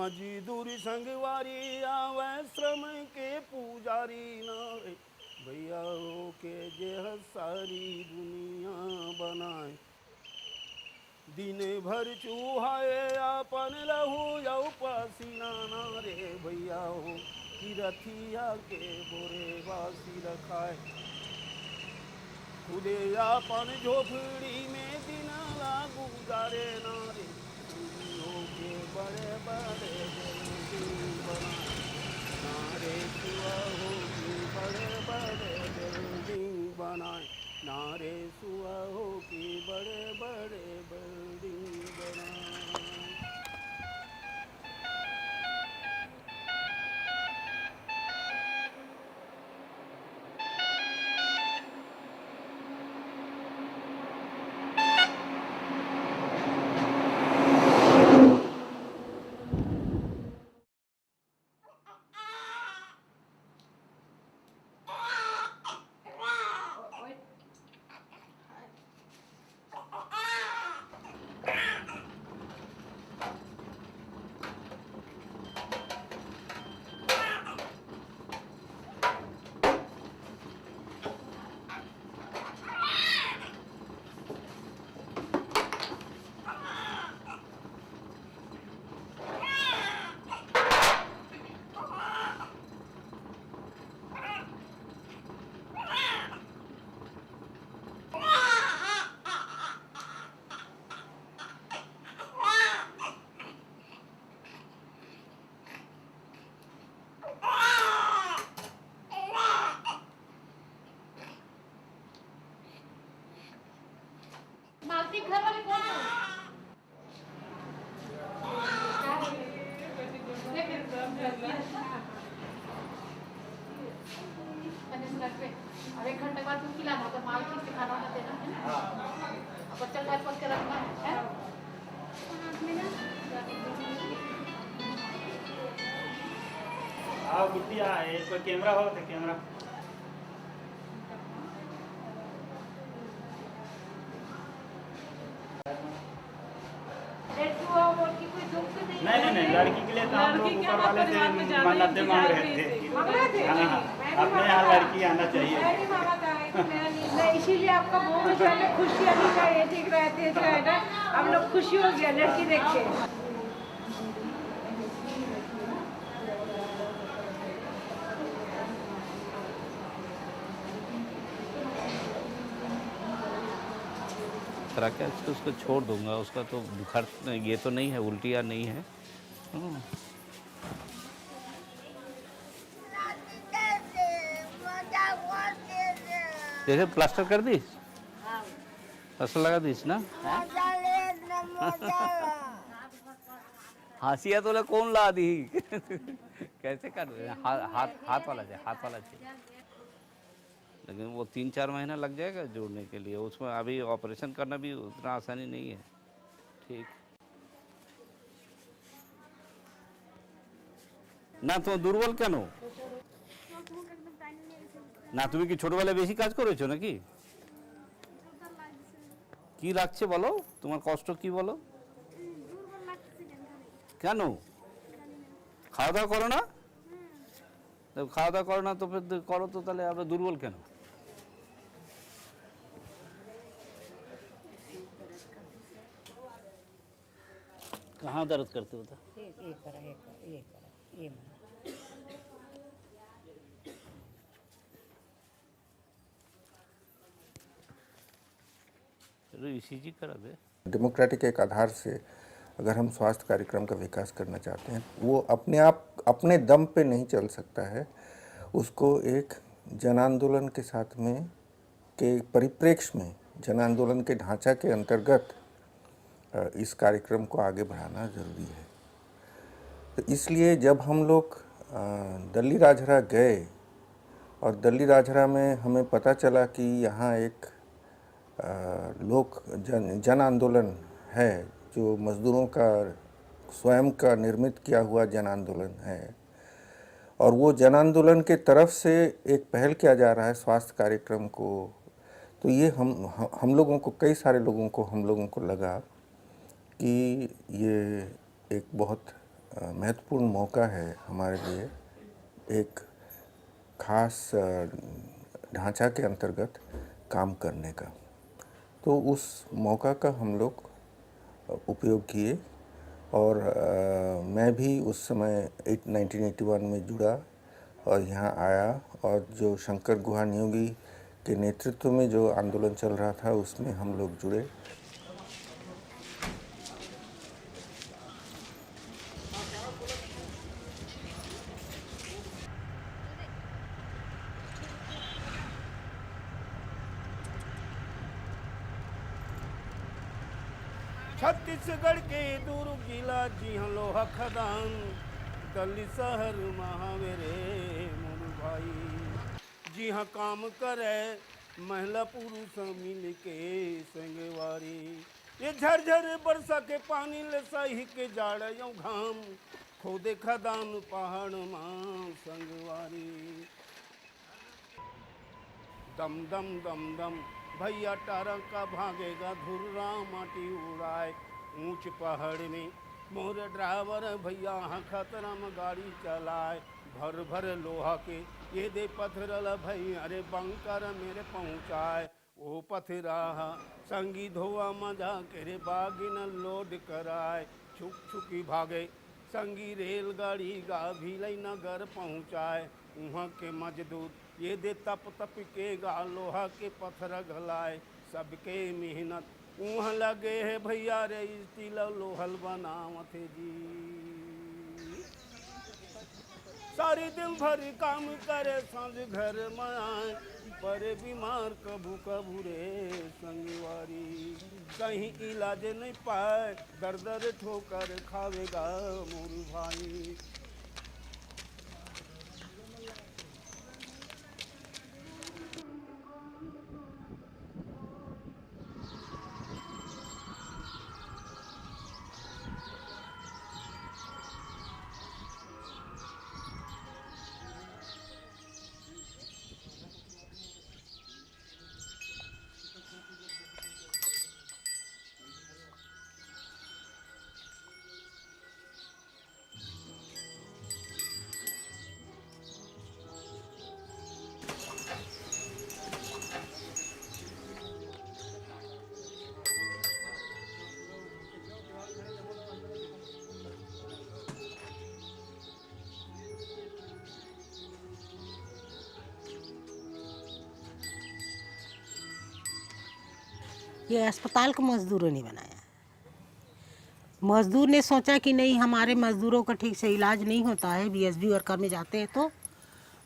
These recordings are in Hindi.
मजदूर संगवारी आवे श्रम के पुजारी ना रे भैया हो के जे सारी दुनिया बनाए। दिन भर चूहाए अपन लहू यऊ पसीना ना रे भैया हो कि रथिया के बोरे बासी रखाए। खुदे अपन झोपड़ी में दिन गुजारे ना रे हो के बड़े बड़े बिल्डिंग बनाए। ना रे सुआ हो के बड़े बड़े बिल्डिंग बनाए। ना रे सुआ हो के बड़े बड़े बिल्डिंग बनाए। मालती घर वाले कौन है? अब 1 घंटे बाद तुम खिलाना तो मालती से खाना वाना देना है ना। अब बच्चा घर पर के रखना है। आओ बिट्टी आ कोई कैमरा हो तो कैमरा नहीं लड़की के लिए तो हम लोग ऊपर वाले से मन्नतें मांग रहे थे। हाँ, अपने यहाँ लड़की आना चाहिए। इसीलिए आपका बहुत पहले खुशी अभी का ये ठीक रहते जो है ना, हम लोग खुशी हो गया लड़की देख के। करा के उसको छोड़ दूंगा। उसका तो बुखार ये तो नहीं है, उल्टियाँ नहीं है। जैसे प्लास्टर कर दी, प्लास्टर लगा दीस ना। हंसिया तो कौन ला दी कैसे कर हाथ वाला चाहिए। लेकिन वो 3-4 महीना लग जाएगा जोड़ने के लिए। उसमें अभी ऑपरेशन करना भी उतना आसानी नहीं है। ठीक ना, तो दुर्बल কেন না? তুমি কি ছোটবেলায় বেশি কাজ করেছো নাকি? কি রাখছে বলো, তোমার কষ্ট কি বলো? কেন খাওয়া দাওয়া করো না? খাওয়া দাওয়া করো না তো করো তো, তাহলে আবার দুর্বল কেন? कहाँ दर्द करते हो? चलो ईसीजी करा दे। डेमोक्रेटिक एक आधार से अगर हम स्वास्थ्य कार्यक्रम का विकास करना चाहते हैं, वो अपने आप अपने दम पे नहीं चल सकता है। उसको एक जन आंदोलन के साथ में के परिप्रेक्ष्य में, जन आंदोलन के ढांचा के अंतर्गत इस कार्यक्रम को आगे बढ़ाना ज़रूरी है। तो इसलिए जब हम लोग दल्ली राजहरा गए और दल्ली राजहरा में हमें पता चला कि यहाँ एक जन आंदोलन है, जो मज़दूरों का स्वयं का निर्मित किया हुआ जन आंदोलन है, और वो जन आंदोलन के तरफ से एक पहल किया जा रहा है स्वास्थ्य कार्यक्रम को, तो ये हम लोगों को, कई सारे लोगों को, हम लोगों को लगा कि ये एक बहुत महत्वपूर्ण मौका है हमारे लिए एक खास ढांचा के अंतर्गत काम करने का। तो उस मौका का हम लोग उपयोग किए और मैं भी उस समय 1981 में जुड़ा और यहाँ आया और जो शंकर गुहा नियोगी के नेतृत्व में जो आंदोलन चल रहा था उसमें हम लोग जुड़े। छत्तीसगढ़ के दुर्ग जिला जी हाँ लोहा खदान दिल्ली शहर महावेरे मोरू भाई जी हाँ काम करे महिला पुरुष मिल के संगवारी ये झरझर बरसा के पानी ले सही के जाड़ यो घाम खोदे खदान पहाड़ मां संगवारी दम दम दम दम भैया टारा का भागेगा धुर्रा माटी उड़ाए ऊंच पहाड़ में मोर ड्राइवर भैया हाँ खतरा में गाड़ी चलाए भर भर लोहा के ये दे पथरल भई अरे बंकर मेरे पहुँचाए ओ पथरा संगी धोआ मजा के रे बागिन लोड कराए छुक छुकी भागे संगी रेलगाड़ी गाभिलई नगर पहुँचाए वहाँ के मजदूर ये दे तप तप के गा लोहा के पत्थर घलाए सबके मेहनत वहाँ लगे है भैया रे स्टील लोहल बनावत जी सारी दिन भर काम करे सांझ घर में आए पर बीमार कभू कभू रे संगवारी कहीं इलाज नहीं पाए दर दर ठोकर खावेगा मोर भाई। ये अस्पताल को मजदूरों ने बनाया। मजदूर ने सोचा कि नहीं हमारे मजदूरों का ठीक से इलाज नहीं होता है, बीएसबी वर्कर में जाते हैं तो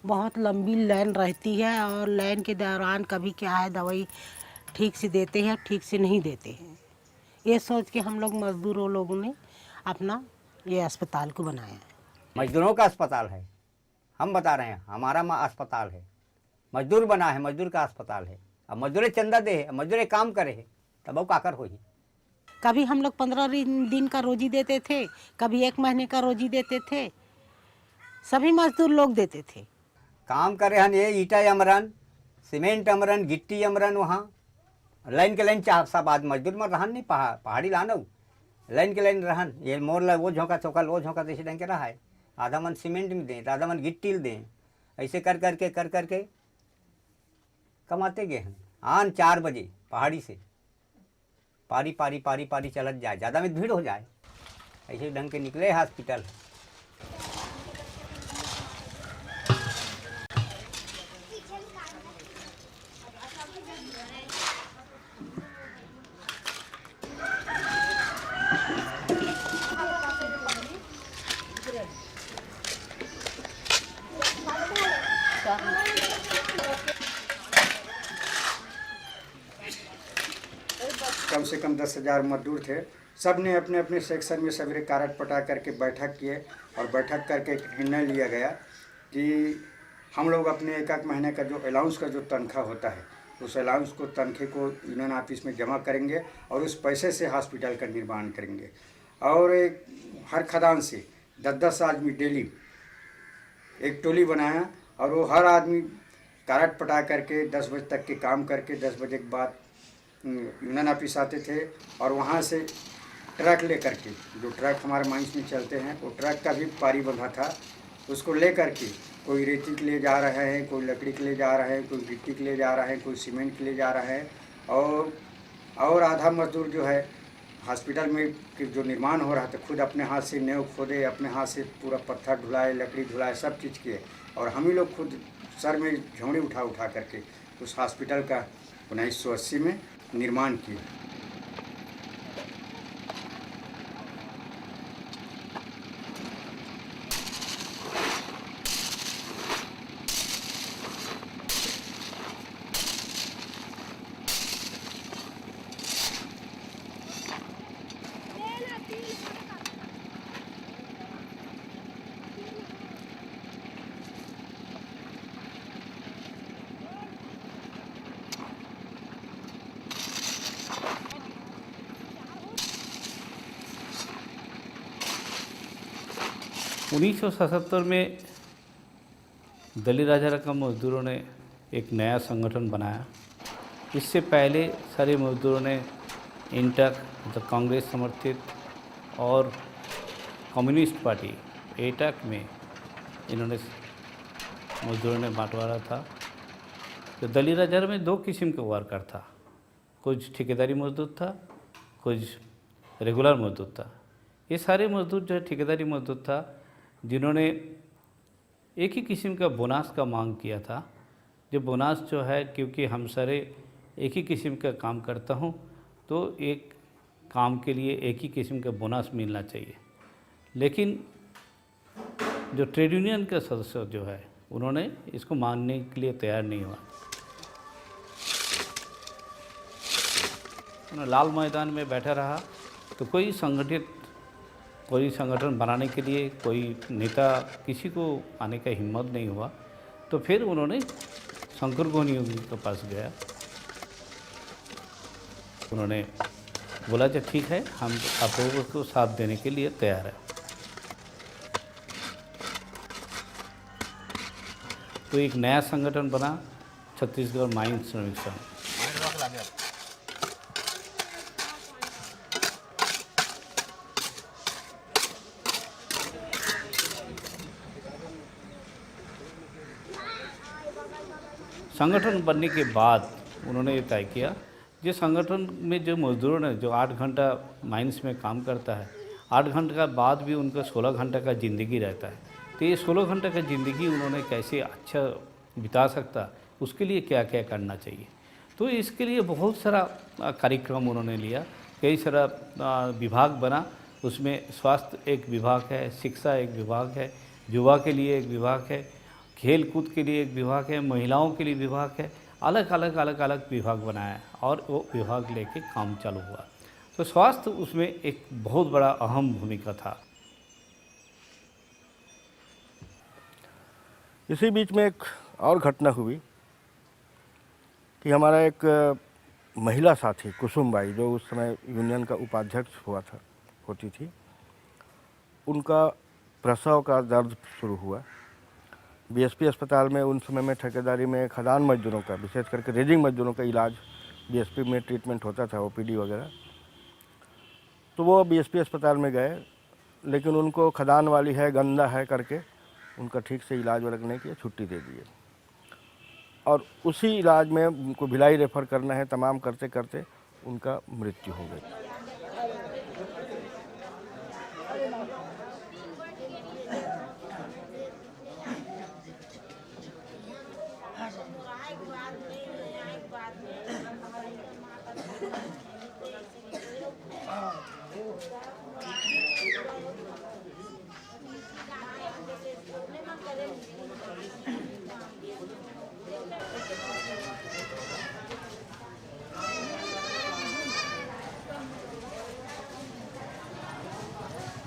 बहुत लंबी लाइन रहती है और लाइन के दौरान कभी क्या है दवाई ठीक से देते हैं ठीक से नहीं देते हैं। ये सोच के हम लोग मजदूरों लोगों ने अपना ये अस्पताल को बनाया। मजदूरों का अस्पताल है, हम बता रहे हैं हमारा अस्पताल है, मजदूर बना है, मजदूर का अस्पताल है। अब मजदूर चंदा दे है, मजदूर काम करे है, तब काकर हो ही। कभी हम लोग 15 दिन का रोजी देते थे, कभी 1 महीने का रोजी देते थे, सभी मजदूर लोग देते थे। काम करे हन ये ईटा अमरन, सीमेंट अमरन, गिट्टी अमरन, वहाँ लाइन के लाइन चाह सब आदमी मजदूर में रहन नहीं, पहाड़ी लाना लाइन के लाइन रहन, ये मोर ला वो झोंका चौकल वो झोंका जैसे ढंग के रहा है। आधा मन सीमेंट में दें, आधा मन गिट्टी दें, ऐसे कर करके कमाते गए हैं। आन 4 बजे पहाड़ी से पारी चलत जाए, ज़्यादा में भीड़ हो जाए, ऐसे ढंग के निकले हॉस्पिटल। कम से कम 10,000 मजदूर थे। सब ने अपने अपने सेक्शन में सवेरे कारट पटा करके बैठक किए और बैठक करके एक निर्णय लिया गया कि हम लोग अपने 1 महीने का जो अलाउंस का जो तनख्वाह होता है उस अलाउंस को तनखे को यूनियन ऑफिस में जमा करेंगे और उस पैसे से हॉस्पिटल का निर्माण करेंगे। और एक हर खदान से 10-10 आदमी डेली एक टोली बनाया और वो हर आदमी कारट पटा करके 10 बजे तक के काम करके 10 बजे के बाद यूनियन ऑफिस आते थे और वहाँ से ट्रक लेकर के, जो ट्रक हमारे माइंस में चलते हैं, वो ट्रक का भी पारी बंधा था, उसको लेकर के कोई रेती के लिए जा रहा है, कोई लकड़ी के लिए जा रहा है, कोई गिट्टी के लिए जा रहा है, कोई सीमेंट के लिए जा रहा है। और आधा मजदूर जो है हॉस्पिटल में जो निर्माण हो रहा था, खुद अपने हाथ से नेव खोदे, अपने हाथ से पूरा पत्थर ढुलाए, लकड़ी ढुलाए, सब चीज़ किए। और हम ही लोग खुद सर में झोंड़ी उठा उठा करके उस हॉस्पिटल का 1980 में निर्माण किए। उन्नीस सौ 77 में दली राजा रकम मजदूरों ने एक नया संगठन बनाया। इससे पहले सारे मजदूरों ने इंटक, मतलब कांग्रेस समर्थित, और कम्युनिस्ट पार्टी एटक में इन्होंने मजदूरों ने बांटवारा था। तो दली राजा में 2 किस्म के वर्कर था, कुछ ठेकेदारी मजदूर था, कुछ रेगुलर मजदूर था। ये सारे मजदूर जो है ठेकेदारी मजदूर था, जिन्होंने एक ही किस्म का बोनस का मांग किया था। जो बोनस जो है, क्योंकि हम सारे एक ही किस्म का काम करता हूँ, तो एक काम के लिए एक ही किस्म का बोनस मिलना चाहिए। लेकिन जो ट्रेड यूनियन के सदस्य जो है, उन्होंने इसको मानने के लिए तैयार नहीं हुआ। उन्होंने लाल मैदान में बैठा रहा, तो कोई संगठन बनाने के लिए कोई नेता किसी को आने का हिम्मत नहीं हुआ। तो फिर उन्होंने शंकर गोनी के पास गया। उन्होंने बोला कि ठीक है, हम आप लोगों को साथ देने के लिए तैयार है। तो एक नया संगठन बना, छत्तीसगढ़ माइन श्रमिक संघ। संगठन बनने के बाद उन्होंने ये तय किया, जिस संगठन में जो मजदूरों ने जो 8 घंटा माइंस में काम करता है, 8 घंटे का बाद भी उनका 16 घंटे का ज़िंदगी रहता है। तो ये 16 घंटे का ज़िंदगी उन्होंने कैसे अच्छा बिता सकता, उसके लिए क्या क्या करना चाहिए। तो इसके लिए बहुत सारा कार्यक्रम उन्होंने लिया, कई सारा विभाग बना। उसमें स्वास्थ्य एक विभाग है, शिक्षा एक विभाग है, युवा के लिए एक विभाग है, खेल कूद के लिए एक विभाग है, महिलाओं के लिए विभाग है। अलग अलग विभाग बनाया और वो विभाग लेके काम चालू हुआ। तो स्वास्थ्य उसमें एक बहुत बड़ा अहम भूमिका था। इसी बीच में एक और घटना हुई कि हमारा एक महिला साथी कुसुमबाई, जो उस समय यूनियन का उपाध्यक्ष होती थी, उनका प्रसव का दर्द शुरू हुआ। बीएसपी अस्पताल में उन समय में ठेकेदारी में खदान मजदूरों का, विशेष करके रेजिंग मजदूरों का इलाज बीएसपी में ट्रीटमेंट होता था, ओपीडी वगैरह। तो वो बीएसपी अस्पताल में गए, लेकिन उनको खदान वाली है, गंदा है करके उनका ठीक से इलाज वगैरह नहीं किया, छुट्टी दे दिए। और उसी इलाज में उनको भिलाई रेफ़र करना है, तमाम करते करते उनका मृत्यु हो गई।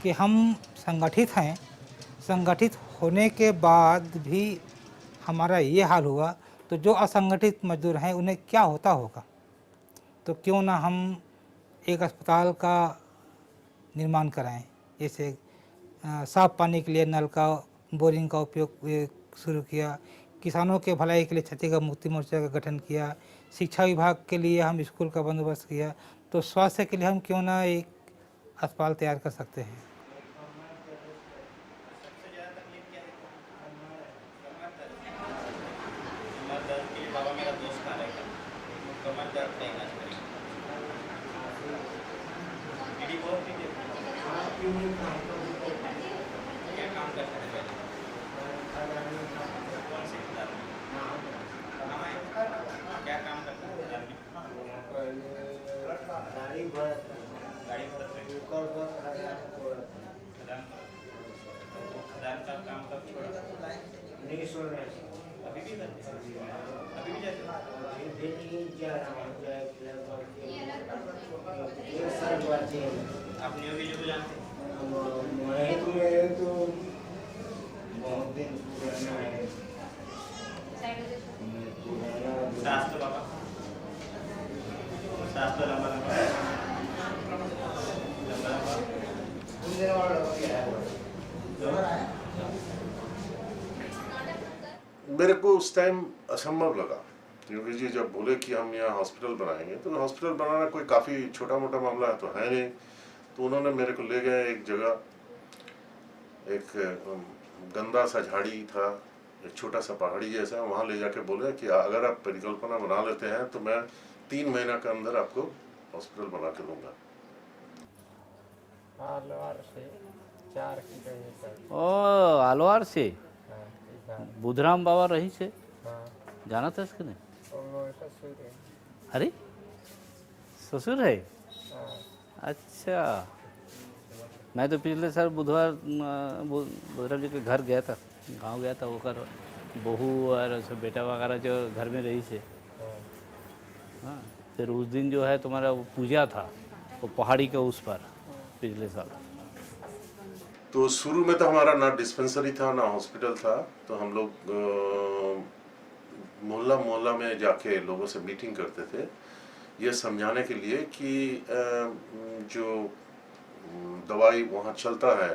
कि हम संगठित हैं, संगठित होने के बाद भी हमारा ये हाल हुआ, तो जो असंगठित मजदूर हैं उन्हें क्या होता होगा। तो क्यों ना हम एक अस्पताल का निर्माण कराएं, जैसे साफ पानी के लिए नल का, बोरिंग का उपयोग शुरू किया, किसानों के भलाई के लिए छत्तीसगढ़ मुक्ति मोर्चा का गठन किया, शिक्षा विभाग के लिए हम स्कूल का बंदोबस्त किया। तो स्वास्थ्य के लिए हम क्यों ना एक अस्पताल तैयार कर सकते हैं। कमर दर्द के लिए बाबा मेरा दोस्त कहाँ रहेगा, कमर दर्द का इलाज करेगा। दीदी बहुत ठीक है, क्या काम करते हैं पहले, कौन से इलाज में, क्या काम करते हैं इलाज में, गाड़ी खदान का काम कब छोड़ा, नहीं छोड़ रहे, अभी भी करते हैं, अभी भी जाते हैं, आप न्यू वीडियो को जानते हैं, शास्त्र बाबा, शास्त्र लंबा लंबा मेरे को उस टाइम असंभव लगा, योगी जी जब बोले कि हम यहाँ हॉस्पिटल बनाएंगे, तो हॉस्पिटल बनाना कोई काफ़ी छोटा मोटा मामला तो है नहीं। तो उन्होंने मेरे को ले गए एक जगह, एक गंदा सा झाड़ी था, एक छोटा सा पहाड़ी जैसा, वहाँ ले जाके बोले कि अगर आप परिकल्पना बना लेते हैं तो मैं 3 महीना के अंदर आपको हॉस्पिटल बना के दूंगा। ओ आलवार से बुधराम बाबा रही से जाना था इसके नहीं? अरे ससुर है? अच्छा, मैं तो पिछले साल बुधवार बुधराम जी के घर गया था, गांव गया था, वो कर बहू और सब बेटा वगैरह जो घर में रही से। हाँ, फिर उस दिन जो है तुम्हारा वो पूजा था वो पहाड़ी के उस पर पिछले साल। तो शुरू में तो हमारा ना डिस्पेंसरी था ना हॉस्पिटल था, तो हम लोग मोहल्ला मोहल्ला में जाके लोगों से मीटिंग करते थे ये समझाने के लिए कि जो दवाई वहाँ चलता है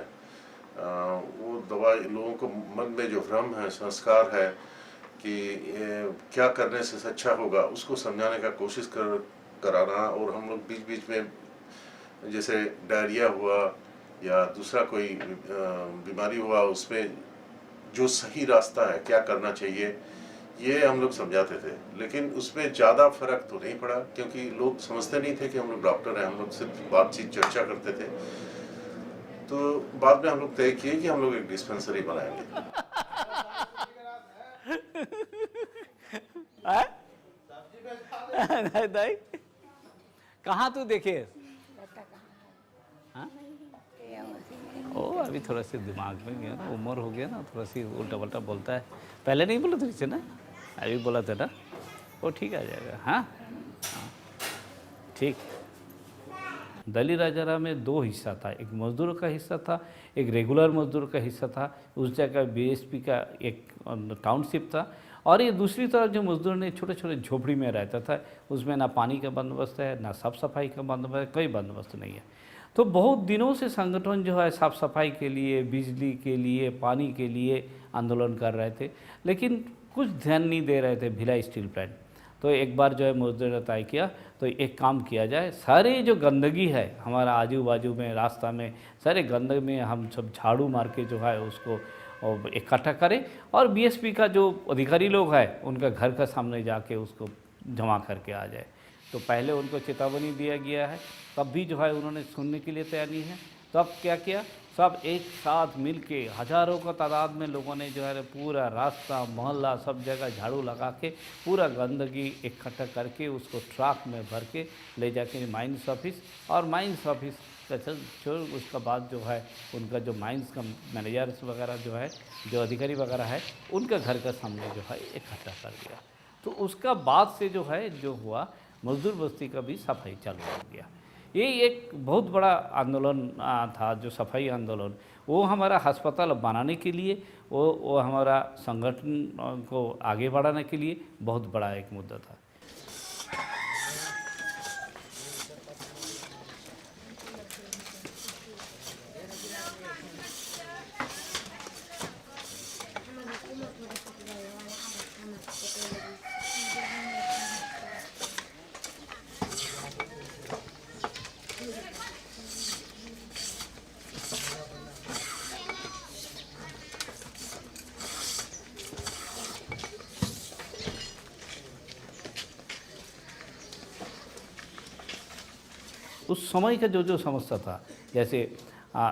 वो दवाई लोगों को मन में जो भ्रम है, संस्कार है कि क्या करने से अच्छा होगा, उसको समझाने का कोशिश कराना। और हम लोग बीच बीच में जैसे डायरिया हुआ या दूसरा कोई बीमारी हुआ, उसमें जो सही रास्ता है, क्या करना चाहिए, ये हम लोग समझाते थे। लेकिन उसमें ज़्यादा फर्क तो नहीं पड़ा, क्योंकि लोग समझते नहीं थे कि हम लोग डॉक्टर हैं, हम लोग सिर्फ बातचीत चर्चा करते थे। तो बाद में हम लोग तय किए कि हम लोग एक डिस्पेंसरी बनाएंगे। कहाँ तू देखे? ओ अभी थोड़ा सी दिमाग में गया ना, उम्र हो गया ना, थोड़ा सी उल्टा पल्टा बोलता है। पहले नहीं बोला था ना, अभी बोला था ना, वो ठीक आ जाएगा। हाँ ठीक। दली राजारा में 2 हिस्सा था, एक मजदूरों का हिस्सा था, एक रेगुलर मजदूर का हिस्सा था। उस जगह बीएसपी का एक टाउनशिप था, और ये दूसरी तरफ जो मजदूर ने छोटे छोटे झोपड़ी में रहता था, उसमें ना पानी का बंदोबस्त है, ना साफ सफाई का बंदोबस्त है, कोई बंदोबस्त नहीं है। तो बहुत दिनों से संगठन जो है साफ़ सफाई के लिए, बिजली के लिए, पानी के लिए आंदोलन कर रहे थे, लेकिन कुछ ध्यान नहीं दे रहे थे भिलाई स्टील प्लांट। तो एक बार जो है मजदूर ने तय किया, तो एक काम किया जाए, सारे जो गंदगी है हमारा आजू बाजू में, रास्ता में, सारे गंदगी में हम सब झाड़ू मार के जो है उसको इकट्ठा करें, और बीएसपी का जो अधिकारी लोग हैं उनका घर का सामने जाके उसको जमा करके आ जाए। तो पहले उनको चेतावनी दिया गया है, तब भी जो है उन्होंने सुनने के लिए तैयार नहीं है। तब क्या किया, सब एक साथ मिल के हज़ारों का तादाद में लोगों ने जो है पूरा रास्ता, मोहल्ला, सब जगह झाड़ू लगा के पूरा गंदगी इकट्ठा करके उसको ट्रक में भर के ले जाके माइंस ऑफिस, और माइंस ऑफिस का छोड़ उसका बाद जो है उनका जो माइंस का मैनेजर्स वगैरह जो है, जो अधिकारी वगैरह है, उनका घर का सामने जो है इकट्ठा कर दिया। तो उसका बाद से जो है जो हुआ, मजदूर बस्ती का भी सफाई चालू हो गया। ये एक बहुत बड़ा आंदोलन था, जो सफाई आंदोलन, वो हमारा अस्पताल बनाने के लिए, वो हमारा संगठन को आगे बढ़ाने के लिए बहुत बड़ा एक मुद्दा था। उस समय का जो जो समस्या था, जैसे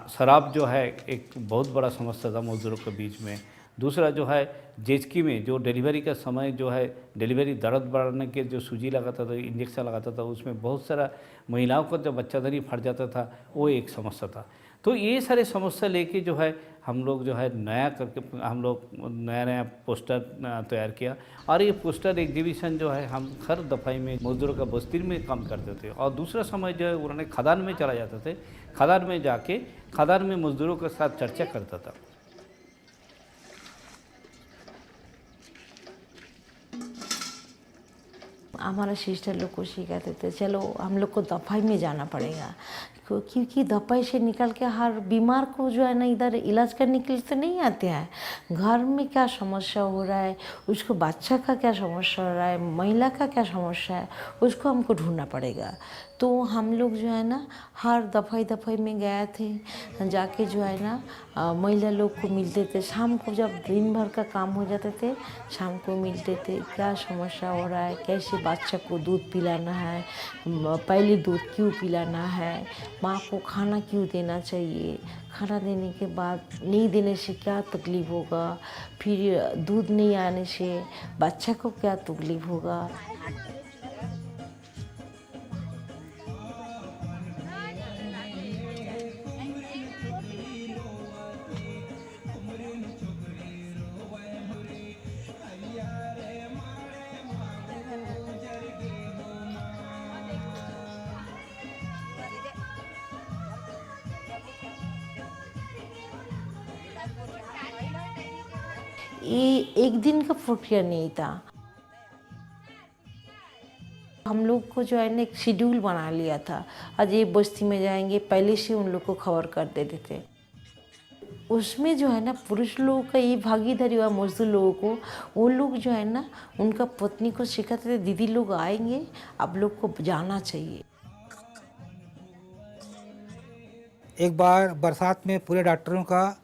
शराब जो है एक बहुत बड़ा समस्या था मजदूरों के बीच में। दूसरा जो है जेचकी में जो डिलीवरी का समय जो है, डिलीवरी दर्द बढ़ाने के जो सूजी लगाता था, इंजेक्शन लगाता था, उसमें बहुत सारा महिलाओं का जब बच्चादानी फट जाता था, वो एक समस्या था। तो ये सारे समस्या लेके जो है हम लोग जो है नया करके हम लोग नया पोस्टर तैयार किया, और ये पोस्टर एग्जीबिशन जो है हम हर दफ़ाई में मजदूरों का बस्ती में काम करते थे। और दूसरा समय जो है उन्होंने खदान में चला जाते थे, खदान में जाके खदान में मजदूरों के साथ चर्चा करता था। हमारा सिस्टर लोग को सिखाते थे, चलो हम लोग को दफाई में जाना पड़ेगा, क्योंकि दफाई से निकल के हर बीमार को जो है ना इधर इलाज करने के लिए तो नहीं आते हैं। घर में क्या समस्या हो रहा है, उसको बच्चा का क्या समस्या हो रहा है, महिला का क्या समस्या है, उसको हमको ढूंढना पड़ेगा। तो हम लोग जो है ना हर दफाई में गए थे, जाके जो है ना महिला लोग को मिलते थे। शाम को जब दिन भर का काम हो जाते थे, शाम को मिलते थे, क्या समस्या हो रहा है, कैसे बच्चा को दूध पिलाना है, पहले दूध क्यों पिलाना है, माँ को खाना क्यों देना चाहिए, खाना देने के बाद नहीं देने से क्या तकलीफ़ होगा, फिर दूध नहीं आने से बच्चा को क्या तकलीफ़ होगा। ये एक दिन का प्रक्रिया नहीं था। हम लोग को जो है ना एक शेड्यूल बना लिया था, आज ये बस्ती में जाएंगे, पहले से उन लोग को खबर कर देते थे। उसमें जो है ना पुरुष लोगों का ये भागीदारी हुआ, मजदूर लोगों को, वो लोग जो है ना उनका पत्नी को सिखाते थे, दीदी लोग आएंगे, आप लोग को जाना चाहिए। एक बार बरसात में पूरे डॉक्टरों का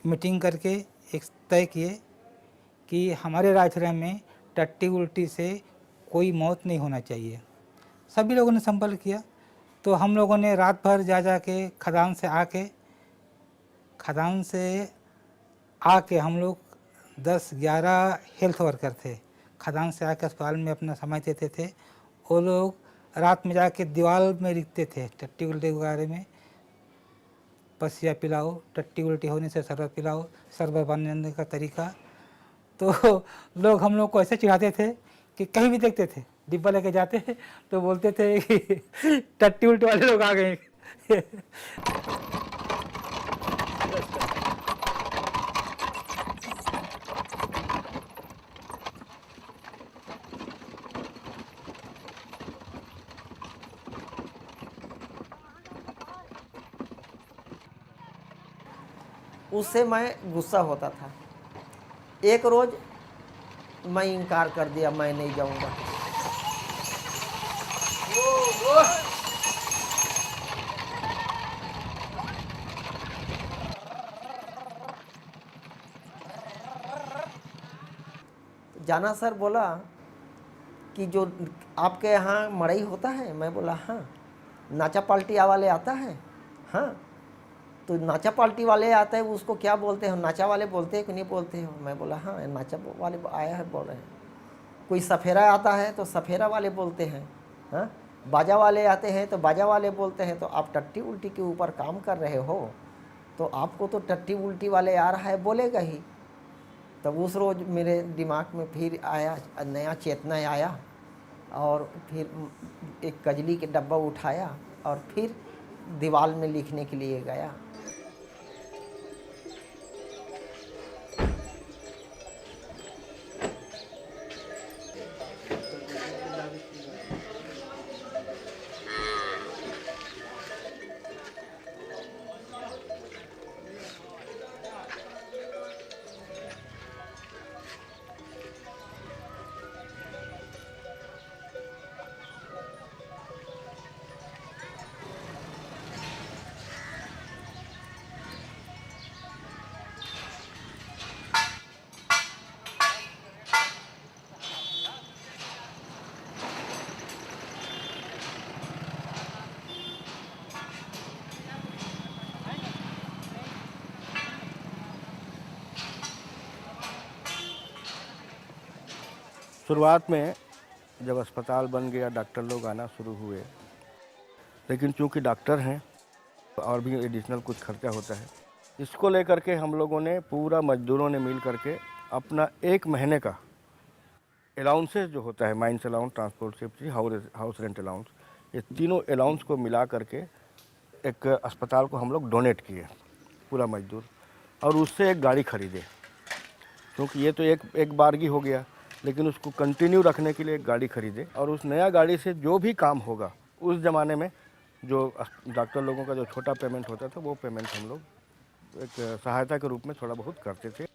मीटिंग करके एक तय किए कि हमारे राजपुरा में टट्टी उल्टी से कोई मौत नहीं होना चाहिए। सभी लोगों ने संपर्क किया, तो हम लोगों ने रात भर जा के खदान से आके हम लोग 10-11 हेल्थ वर्कर थे, खदान से आके अस्पताल में अपना समय देते थे। वो लोग रात में जाके दीवार में लिखते थे टट्टी उल्टी के बारे में, पसिया पिलाओ, टट्टी उल्टी होने से शरबत पिलाओ, शरबत बनाने का तरीका। तो लोग हम लोग को ऐसे चिढ़ाते थे कि कहीं भी देखते थे डिब्बा लेके जाते तो बोलते थे कि टट्टी उल्टी वाले लोग आ गए। उससे मैं गुस्सा होता था। एक रोज मैं इनकार कर दिया, मैं नहीं जाऊंगा। जाना सर बोला कि जो आपके यहाँ मड़ई होता है, मैं बोला हाँ। नाचा पाल्टी वाले आता है, हाँ। तो नाचा पाल्टी वाले आता है, उसको क्या बोलते हो, नाचा वाले बोलते हैं कि नहीं बोलते हो? मैं बोला हाँ, नाचा वाले आया है बोल रहे हैं। कोई सफेरा आता है तो सफेरा वाले बोलते हैं, हाँ। बाजा वाले आते हैं तो बाजा वाले बोलते हैं। तो आप टट्टी उल्टी के ऊपर काम कर रहे हो तो आपको तो टट्टी उल्टी वाले आ रहा है बोलेगा ही। तब उस रोज़ मेरे दिमाग में फिर आया, नया चेतना आया, और फिर एक कजली के डब्बा उठाया और फिर दीवार में लिखने के लिए गया। शुरुआत में जब अस्पताल बन गया डॉक्टर लोग आना शुरू हुए, लेकिन चूंकि डॉक्टर हैं और भी एडिशनल कुछ खर्चा होता है, इसको लेकर के हम लोगों ने पूरा मजदूरों ने मिल करके अपना 1 महीने का अलाउंसेस जो होता है, mines allowance, transport safety, house rent allowance, ये तीनों अलाउंस को मिला करके एक अस्पताल को हम लोग डोनेट किए पूरा मजदूर, और उससे एक गाड़ी खरीदे। क्योंकि ये तो एक बारगी हो गया, लेकिन उसको कंटिन्यू रखने के लिए एक गाड़ी खरीदे, और उस नया गाड़ी से जो भी काम होगा, उस ज़माने में जो डॉक्टर लोगों का जो छोटा पेमेंट होता था वो पेमेंट हम लोग एक सहायता के रूप में थोड़ा बहुत करते थे।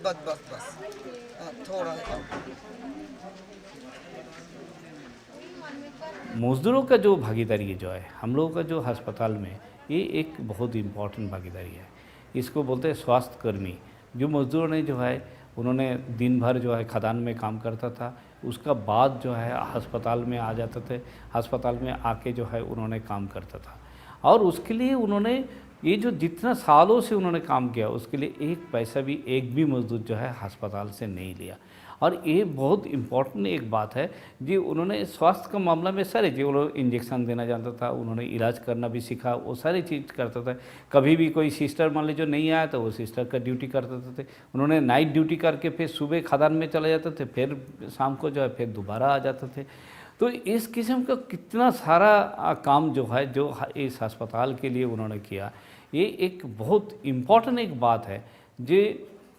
बस थोड़ा मज़दूरों का जो भागीदारी जो है हम लोगों का जो अस्पताल में, ये एक बहुत इम्पॉर्टेंट भागीदारी है। इसको बोलते हैं स्वास्थ्य कर्मी। जो मज़दूरों ने जो है उन्होंने दिन भर जो है खदान में काम करता था, उसका बाद जो है अस्पताल में आ जाते थे, अस्पताल में आके जो है उन्होंने काम करता था, और उसके लिए उन्होंने ये जो जितना सालों से उन्होंने काम किया उसके लिए एक पैसा भी एक भी मजदूर जो है अस्पताल से नहीं लिया। और ये बहुत इम्पोर्टेंट एक बात है जी, उन्होंने स्वास्थ्य का मामला में सारे जो लोग इंजेक्शन देना जानता था, उन्होंने इलाज करना भी सीखा, वो सारी चीज़ करता था। कभी भी कोई सिस्टर मान लीजिए नहीं आया तो वो सिस्टर का ड्यूटी करते थे, उन्होंने नाइट ड्यूटी करके फिर सुबह खदान में चले जाते थे, फिर शाम को जो है फिर दोबारा आ जाते थे। तो इस किस्म का कितना सारा काम जो है जो इस अस्पताल के लिए उन्होंने किया, ये एक बहुत इम्पॉर्टेंट एक बात है। जे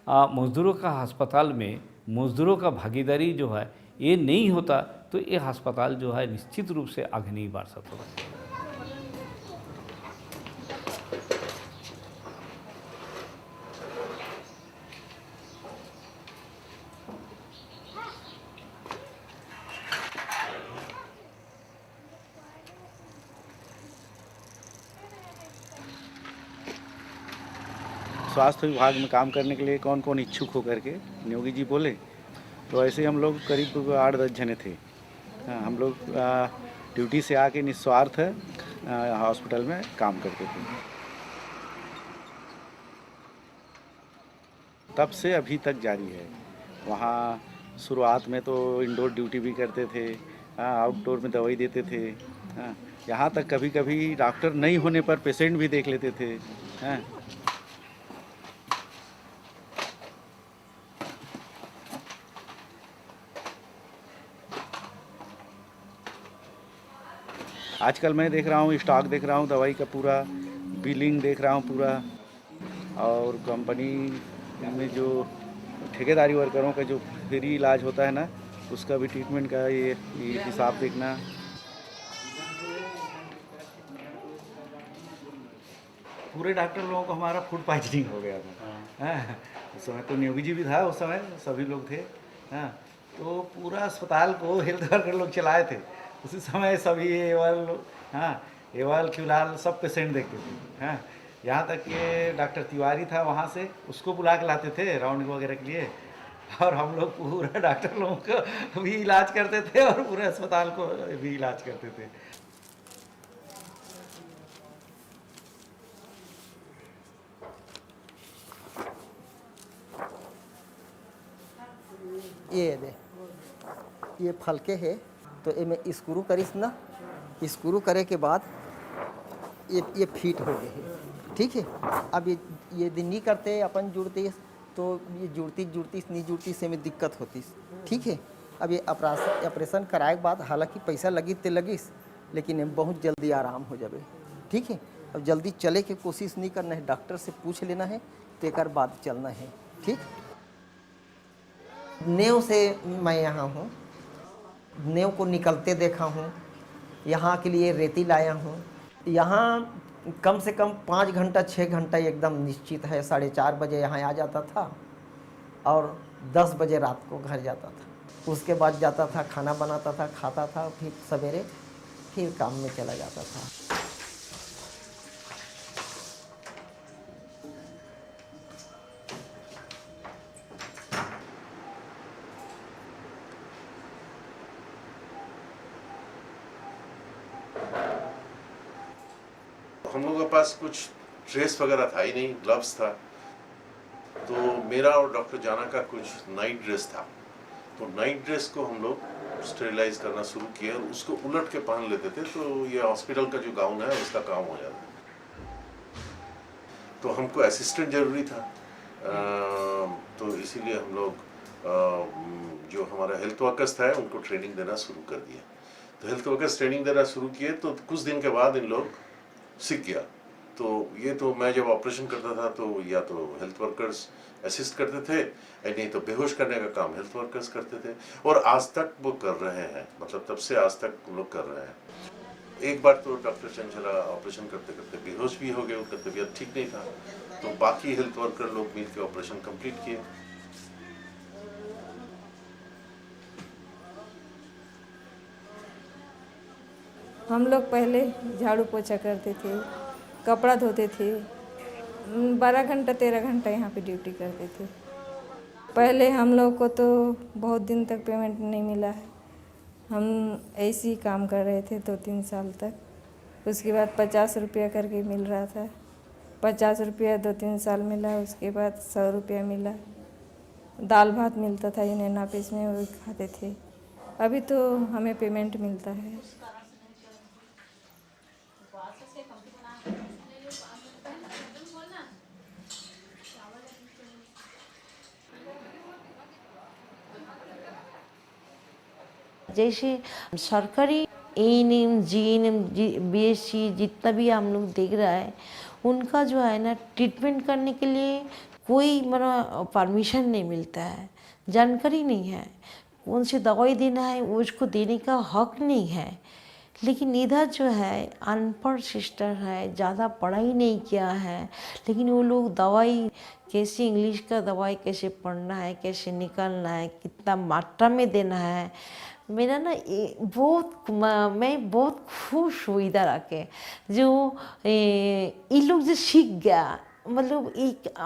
मज़दूरों का अस्पताल में मज़दूरों का भागीदारी जो है ये नहीं होता तो ये अस्पताल जो है निश्चित रूप से आगे नहीं बढ़ सकता। स्वास्थ्य विभाग में काम करने के लिए कौन कौन इच्छुक हो करके नियोगी जी बोले, तो ऐसे हम लोग करीब 8-10 जने थे। हम लोग ड्यूटी से आके निस्वार्थ हॉस्पिटल में काम करते थे। तब से अभी तक जारी है। वहाँ शुरुआत में तो इंडोर ड्यूटी भी करते थे, आउटडोर में दवाई देते थे, यहाँ तक कभी कभी डॉक्टर नहीं होने पर पेशेंट भी देख लेते थे। आजकल मैं देख रहा हूँ, स्टॉक देख रहा हूँ, दवाई का पूरा बिलिंग देख रहा हूँ पूरा, और कंपनी में जो ठेकेदारी वर्करों का जो फ्री इलाज होता है ना, उसका भी ट्रीटमेंट का ये हिसाब देखना। पूरे डॉक्टर लोगों को हमारा फूड पॉइजनिंग हो गया था। उस समय तो नियोगी जी भी था, उस समय सभी लोग थे। तो पूरा अस्पताल को हेल्थ वर्कर लोग चलाए थे उसी समय। सभी एवाल क्यूलाल सब पेशेंट देखते थे। यहाँ तक कि डॉक्टर तिवारी था, वहाँ से उसको बुला के लाते थे राउंड वगैरह के लिए, और हम लोग पूरा डॉक्टर लोगों को भी इलाज करते थे और पूरे अस्पताल को भी इलाज करते थे। ये दे, ये फलके है तो ये में स्क्रू करीस ना, स्क्रू करे के बाद ये फिट हो गए है, ठीक है। अब ये दिन नहीं करते अपन जुड़ते तो ये जुड़ती नहीं जुड़ती से में दिक्कत होती, ठीक है। अब ये ऑपरेशन कराए के बाद हालांकि पैसा लगी तो लगिस, लेकिन बहुत जल्दी आराम हो जाए, ठीक है। अब जल्दी चले के कोशिश नहीं करना है, डॉक्टर से पूछ लेना है तो एक बाद चलना है, ठीक। नेव से मैं यहाँ हूँ, नेव को निकलते देखा हूँ, यहाँ के लिए रेती लाया हूँ। यहाँ कम से कम 5 घंटा 6 घंटा एकदम निश्चित है। 4:30 बजे यहाँ आ जाता था और 10 बजे रात को घर जाता था। उसके बाद जाता था, खाना बनाता था, खाता था, फिर सवेरे फिर काम में चला जाता था। हम लोगों के पास कुछ ड्रेस वगैरह था ही नहीं, ग्लव्स था, तो मेरा और डॉक्टर जाना का कुछ नाइट ड्रेस था। तो नाइट ड्रेस को हम लोग स्टेरिलाइज करना शुरू किए और उसको उलट के पहन लेते थे, तो ये हॉस्पिटल का जो गाउन है उसका काम हो जाता। तो हमको असिस्टेंट जरूरी था, तो इसीलिए हम लोग जो हमारा हेल्थ वर्कर्स था उनको ट्रेनिंग देना शुरू कर दिया। तो हेल्थ वर्कर्स ट्रेनिंग देना शुरू किए तो कुछ दिन के बाद इन लोग सीख गया। तो ये तो मैं जब ऑपरेशन करता था तो या तो हेल्थ वर्कर्स असिस्ट करते थे, नहीं तो बेहोश करने का काम हेल्थ वर्कर्स करते थे, और आज तक वो कर रहे हैं, मतलब तब से आज तक हम लोग कर रहे हैं। एक बार तो डॉक्टर चंचला ऑपरेशन करते करते बेहोश भी हो गए, उनका तबीयत ठीक नहीं था, तो बाकी हेल्थ वर्कर लोग मिल के ऑपरेशन कंप्लीट किए। हम लोग पहले झाड़ू पोछा करते थे, कपड़ा धोते थे, 12 घंटा 13 घंटा यहाँ पे ड्यूटी करते थे। पहले हम लोग को तो बहुत दिन तक पेमेंट नहीं मिला है, हम ऐसे ही काम कर रहे थे 2-3 साल तक। उसके बाद 50 रुपया करके मिल रहा था, 50 रुपया 2-3 साल मिला। उसके बाद 100 रुपया मिला, दाल भात मिलता था इन्हें नापिस में, वो खाते थे। अभी तो हमें पेमेंट मिलता है। जैसे सरकारी एएनएम जीएनएम बीएससी जितना भी हम लोग देख रहा है, उनका जो है ना ट्रीटमेंट करने के लिए कोई मतलब परमिशन नहीं मिलता है, जानकारी नहीं है, कौन सी दवाई देना है उसको देने का हक नहीं है। लेकिन इधर जो है अनपढ़ सिस्टर है, ज़्यादा पढ़ाई नहीं किया है, लेकिन वो लोग दवाई कैसे, इंग्लिश का दवाई कैसे पढ़ना है, कैसे निकालना है, कितना मात्रा में देना है। मेरा ना मैं बहुत खुश हुई इधर आके, जो ये लोग जो सीख गया, मतलब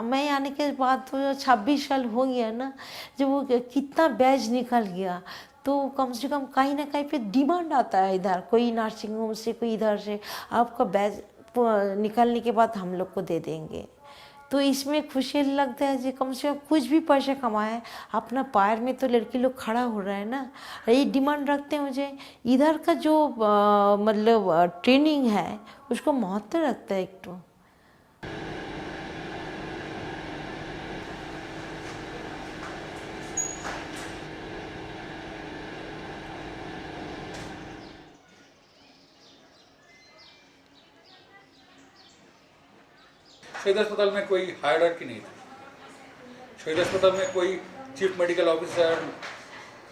मैं आने के बाद तो 26 साल हो गया ना, जब वो कितना बैच निकल गया, तो कम से कम कहीं ना कहीं पे डिमांड आता है इधर, कोई नर्सिंग होम से, कोई इधर से, आपका बैच निकलने के बाद हम लोग को दे देंगे। तो इसमें खुशी लगता है कि कम से कम कुछ भी पैसा कमाए, अपना पैर में तो लड़की लोग खड़ा हो रहा है ना। ये डिमांड रखते हैं मुझे, इधर का जो मतलब ट्रेनिंग है उसको महत्व रखता है एक तो। शहीद अस्पताल में कोई हायरार्की नहीं था। शहीद अस्पताल में कोई chief medical officer,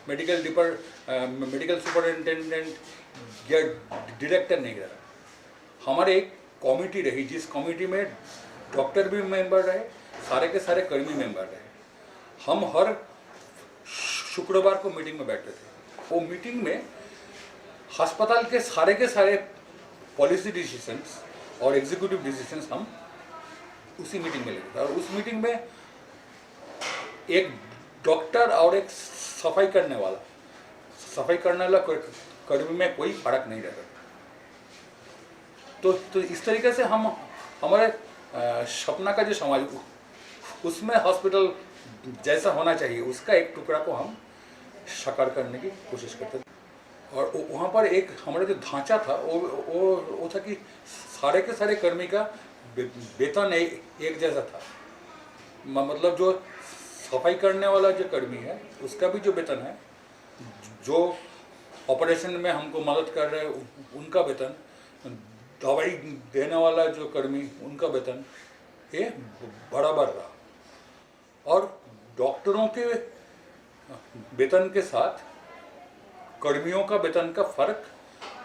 medical superintendent या डायरेक्टर नहीं रहा। हमारे एक कमेटी रही, जिस कमेटी में डॉक्टर भी मेंबर रहे, सारे के सारे कर्मी मेंबर रहे। हम हर शुक्रवार को मीटिंग में बैठते थे। वो मीटिंग में अस्पताल के सारे पॉलिसी डिसीजंस और एग्जीक्यूटिव डिसीजंस हम उसी मीटिंग में लेते थे। और उस मीटिंग में एक डॉक्टर और एक सफाई करने वाला कर्मी में कोई फर्क नहीं रहता। तो इस तरीके से हम हमारे सपना का जो समाज, उसमें हॉस्पिटल जैसा होना चाहिए उसका एक टुकड़ा को हम साकार करने की कोशिश करते थे। और वहाँ पर एक हमारा जो ढांचा था वो था कि सारे के सारे कर्मी का वेतन एक जैसा था। मतलब जो सफाई करने वाला जो कर्मी है उसका भी जो वेतन है, जो ऑपरेशन में हमको मदद कर रहे हैं उनका वेतन, दवाई देने वाला जो कर्मी उनका वेतन, ये बराबर रहा। और डॉक्टरों के वेतन के साथ कर्मियों का वेतन का फर्क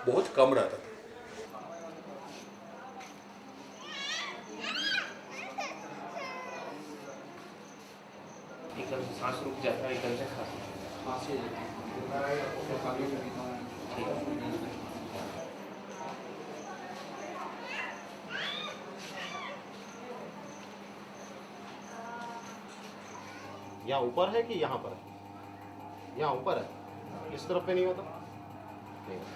बहुत कम रहता था। एकदम सांस रुक जाता है, एकदम से खांसी यहाँ ऊपर है कि यहाँ पर है? यहाँ ऊपर है, इस तरफ पे नहीं होता? नहीं होता।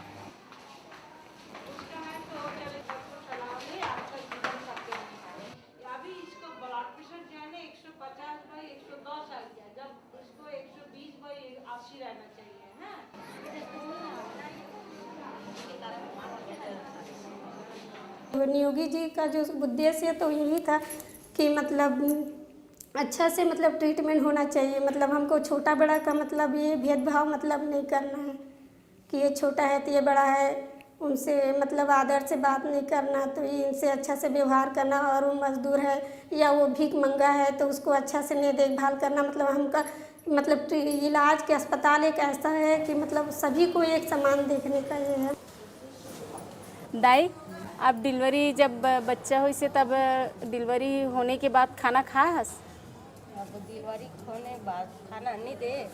अभी इसको ब्लड प्रेशर जो है ना 150/110 आ गया, जब इसको 120/80 रहना चाहिए ना। नियोगी जी का जो उद्देश्य तो यही था कि मतलब अच्छा से मतलब ट्रीटमेंट होना चाहिए। मतलब हमको छोटा बड़ा का मतलब ये भेदभाव मतलब नहीं करना है कि ये छोटा है तो ये बड़ा है, उनसे मतलब आदर से बात नहीं करना, तो इनसे अच्छा से व्यवहार करना। और वो मजदूर है या वो भीख मंगा है तो उसको अच्छा से नहीं देखभाल करना। मतलब हमका मतलब इलाज के अस्पताल एक ऐसा है कि मतलब सभी को एक समान देखने का ये है। दाई आप डिलीवरी जब बच्चा हुई से तब डिलीवरी होने के बाद खाना खाया हस? अब डिलीवरी होने बाद खाना नहीं दे,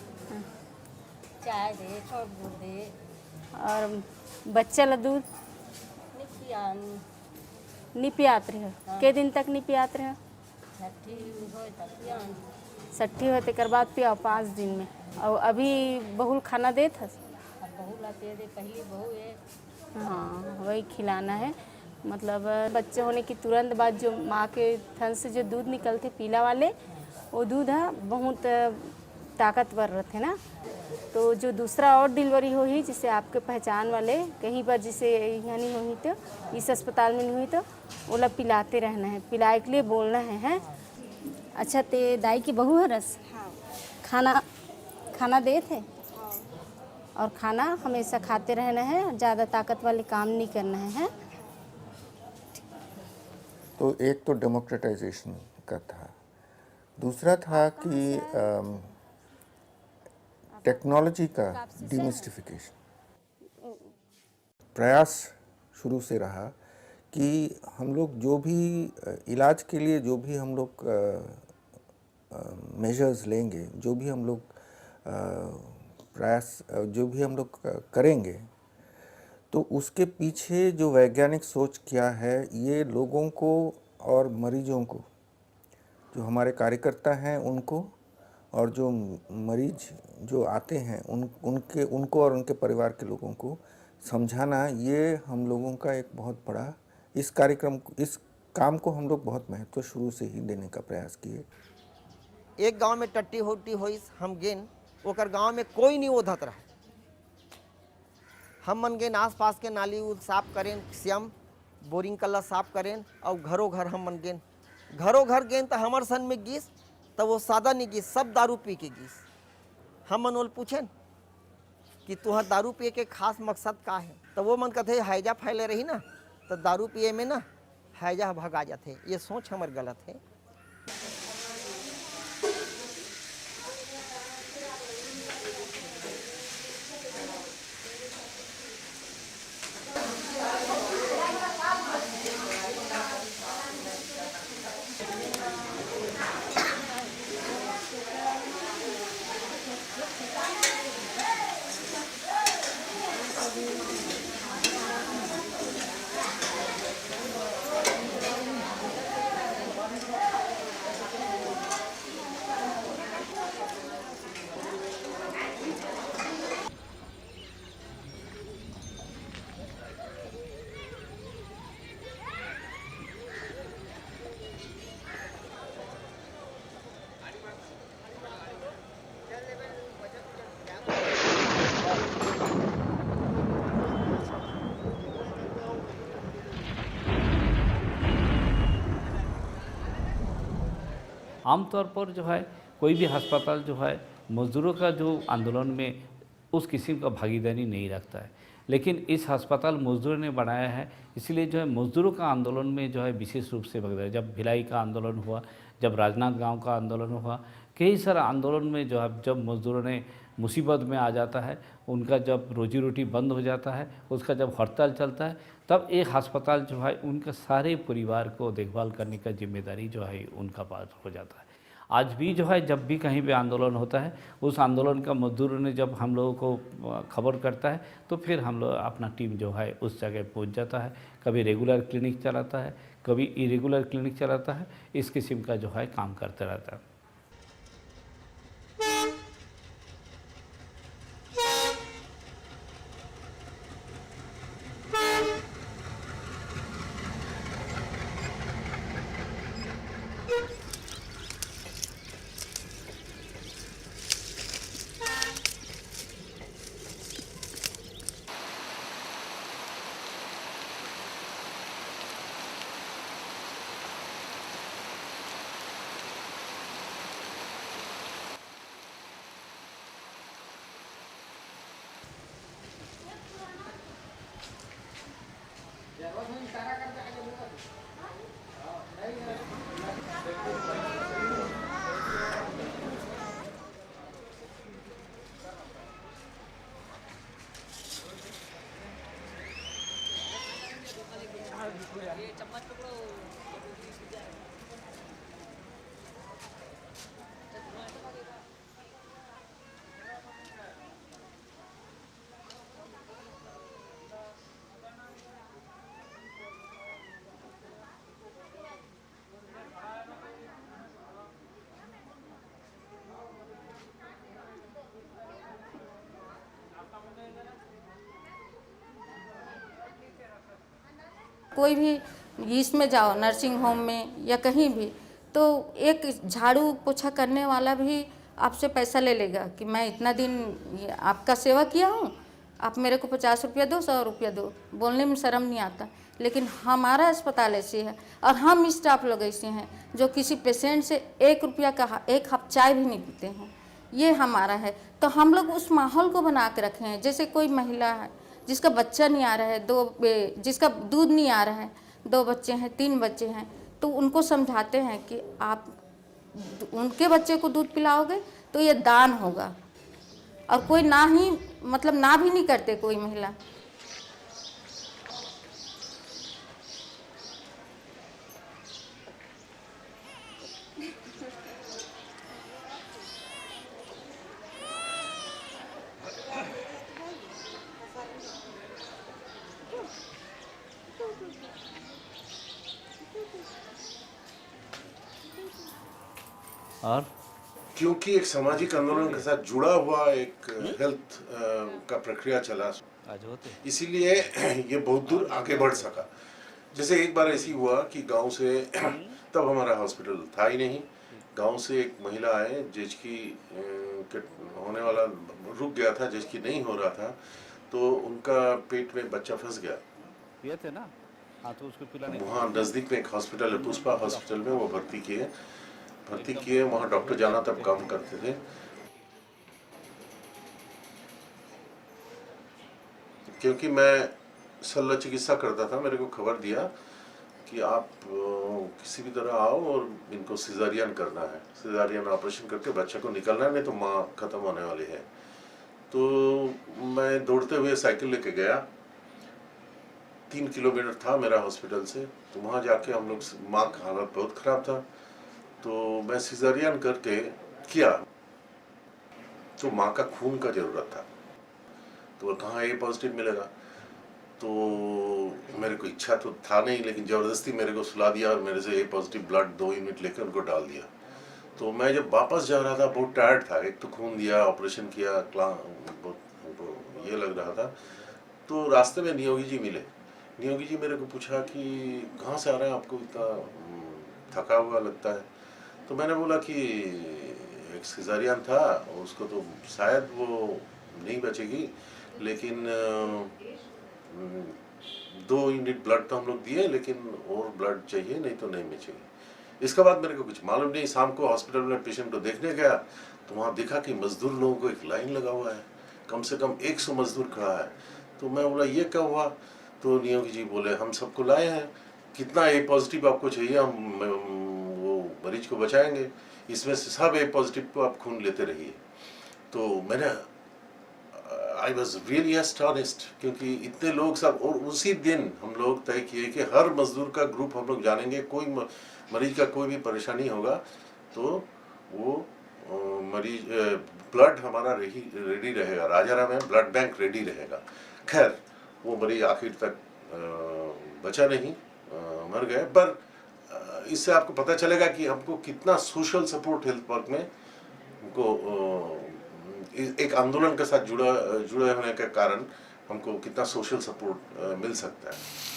चाय दे, छोट दूध दे। और बच्चा ला दूध नहीं पियात रहे? के दिन तक नहीं पियात रहे? 60 होते कर बाद पियाओ 5 दिन में। और अभी बहुल खाना देत हस? बहू लाते दे, पहली बहू है। हाँ वही खिलाना है। मतलब बच्चे होने की तुरंत बाद जो माँ के थन से जो दूध निकलते पीला वाले, वो दूध है बहुत ताकतवर रहते ना। तो जो दूसरा और डिलीवरी हुई जिसे आपके पहचान वाले कहीं पर जिसे यहाँ नहीं हुई तो इस अस्पताल में नहीं हुई तो वो लोग पिलाते रहना है, पिलाए के लिए बोलना है, हैं? अच्छा ते दाई की बहू है रस? हाँ। खाना दे थे? हाँ। और खाना हमेशा खाते रहना है, ज़्यादा ताकत वाले काम नहीं करना है। तो एक तो डेमोक्रेटाइजेशन का था, दूसरा था कि टेक्नोलॉजी का डिमिस्टिफिकेशन। प्रयास शुरू से रहा कि हम लोग जो भी इलाज के लिए जो भी हम लोग मेजर्स लेंगे, जो भी हम लोग प्रयास जो भी हम लोग करेंगे, तो उसके पीछे जो वैज्ञानिक सोच क्या है, ये लोगों को और मरीजों को, जो हमारे कार्यकर्ता हैं उनको और जो मरीज जो आते हैं उनको और उनके परिवार के लोगों को समझाना, ये हम लोगों का एक बहुत बड़ा इस काम को हम लोग बहुत महत्व शुरू से ही देने का प्रयास किए। एक गांव में टट्टी होटी होई हम गेन ओकर गांव में कोई नहीं ओधत रहा। हम मन गेन आस पास के नाली साफ करें, श्याम बोरिंग कल्ला साफ करें, और घरों घर हम मन गेन घरों घर गेन तो हमार सन में गीस तो वो सादा नहीं गीस, सब दारू पी के गीस। हम मन ओल पूछें कि तुहर दारू पिए के खास मकसद का है, तो वो मन कहते हैजा फैले रही ना, तो दारू पिए में ना हैजा भगा जाते। ये सोच हमार गलत है। आमतौर पर जो है कोई भी अस्पताल जो है मज़दूरों का जो आंदोलन में उस किस्म का भागीदारी नहीं रखता है, लेकिन इस अस्पताल मजदूरों ने बनाया है, इसलिए जो है मजदूरों का आंदोलन में जो है विशेष रूप से भागीदारी। जब भिलाई का आंदोलन हुआ, जब राजनांदगांव का आंदोलन हुआ, कई सारे आंदोलन में जो है जब मजदूरों ने मुसीबत में आ जाता है, उनका जब रोजी रोटी बंद हो जाता है, उसका जब हड़ताल चलता है, तब एक अस्पताल जो है उनका सारे परिवार को देखभाल करने का जिम्मेदारी जो है उनका पास हो जाता है। आज भी जो है जब भी कहीं भी आंदोलन होता है, उस आंदोलन का मजदूरों ने जब हम लोगों को खबर करता है तो फिर हम लोग अपना टीम जो है उस जगह पहुंच जाता है। कभी रेगुलर क्लिनिक चलाता है, कभी इरेगुलर क्लिनिक चलाता है, इस किस्म का जो है काम करता रहता है। कोई भी इसमें जाओ, नर्सिंग होम में या कहीं भी, तो एक झाड़ू पोछा करने वाला भी आपसे पैसा ले लेगा कि मैं इतना दिन आपका सेवा किया हूँ, आप मेरे को 50 रुपया दो, 100 रुपया दो। बोलने में शर्म नहीं आता, लेकिन हमारा अस्पताल ऐसी है और हम स्टाफ लोग ऐसे हैं जो किसी पेशेंट से 1 रुपया का 1 कप चाय भी नहीं पीते हैं। ये हमारा है, तो हम लोग उस माहौल को बना के रखे हैं। जैसे कोई महिला है जिसका बच्चा नहीं आ रहा है, जिसका दूध नहीं आ रहा है, 2 बच्चे हैं, 3 बच्चे हैं, तो उनको समझाते हैं कि आप उनके बच्चे को दूध पिलाओगे तो ये दान होगा। और कोई ना ही मतलब ना भी नहीं करते कोई महिला। और क्योंकि एक सामाजिक आंदोलन के साथ जुड़ा हुआ एक हेल्थ का प्रक्रिया चला, इसीलिए ये बहुत दूर आगे बढ़ सका। जैसे एक बार ऐसी हुआ कि गांव से तब हमारा हॉस्पिटल था ही नहीं, गांव से एक महिला आए जिसकी होने वाला रुक गया था, जिसकी नहीं हो रहा था, तो उनका पेट में बच्चा फंस गया। पिए थे ना, हाँ, तो उसको पिलाने वहाँ नज़दीक में एक हॉस्पिटल है, पुष्पा हॉस्पिटल में वो भर्ती किए। वहाँ डॉक्टर जाना तब काम करते थे। क्योंकि मैं शल्य चिकित्सा करता था, मेरे को खबर दिया कि आप किसी भी तरह आओ और इनको सिजारियन करना है, सिजारियन ऑपरेशन करके बच्चे को निकालना है, नहीं तो माँ खत्म होने वाली है। तो मैं दौड़ते हुए साइकिल लेके गया, 3 किलोमीटर था मेरा हॉस्पिटल से। तो वहाँ जाके हम लोग, माँ का हालत बहुत ख़राब था, तो मैं सिजारियन करके किया। तो माँ का खून का ज़रूरत था, तो कहाँ ए पॉजिटिव मिलेगा। तो मेरे को इच्छा तो था नहीं, लेकिन ज़बरदस्ती मेरे को सुला दिया और मेरे से ए पॉजिटिव ब्लड 2 यूनिट लेकर उनको डाल दिया। तो मैं जब वापस जा रहा था, बहुत टायर्ड था, एक तो खून दिया, ऑपरेशन किया, बहुत ये लग रहा था। तो रास्ते में नियोगी जी मिले। नियोगी जी मेरे को पूछा कि कहाँ से आ रहा है, आपको इतना थका हुआ लगता है। तो मैंने बोला कि एक सिजारियन था, उसको तो शायद वो नहीं बचेगी, लेकिन 2 यूनिट ब्लड तो हम लोग दिए, लेकिन और ब्लड चाहिए, नहीं तो नहीं बचेगी। इसके बाद मेरे को कुछ मालूम नहीं। शाम को हॉस्पिटल में पेशेंट को देखने गया तो वहाँ देखा कि मजदूर लोगों को एक लाइन लगा हुआ है, कम से कम 100 मजदूर खड़ा है। तो मैं बोला ये क्या हुआ? तो नियोगी जी बोले हम सबको लाए हैं, कितना ए पॉजिटिव आपको चाहिए, हम वो मरीज को बचाएंगे, इसमें से सब ए पॉजिटिव को आप खून लेते रहिए। तो मैंने आई वॉज रियली एस्टॉनिश्ड, क्योंकि इतने लोग सब। और उसी दिन हम लोग तय किए कि हर मजदूर का ग्रुप हम लोग जानेंगे, कोई मरीज का कोई भी परेशानी होगा तो वो मरीज ब्लड हमारा रेडी रहेगा, राजाराम में ब्लड बैंक रेडी रहेगा। खैर वो मरीज आखिर तक बचा नहीं, मर गए। पर इससे आपको पता चलेगा कि हमको कितना सोशल सपोर्ट हेल्थ वर्क में हमको एक आंदोलन के साथ जुड़े होने के कारण हमको कितना सोशल सपोर्ट मिल सकता है।